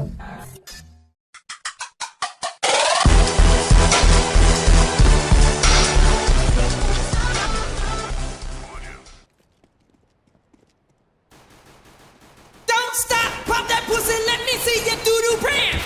Don't stop, pop that pussy, let me see you do-do brand.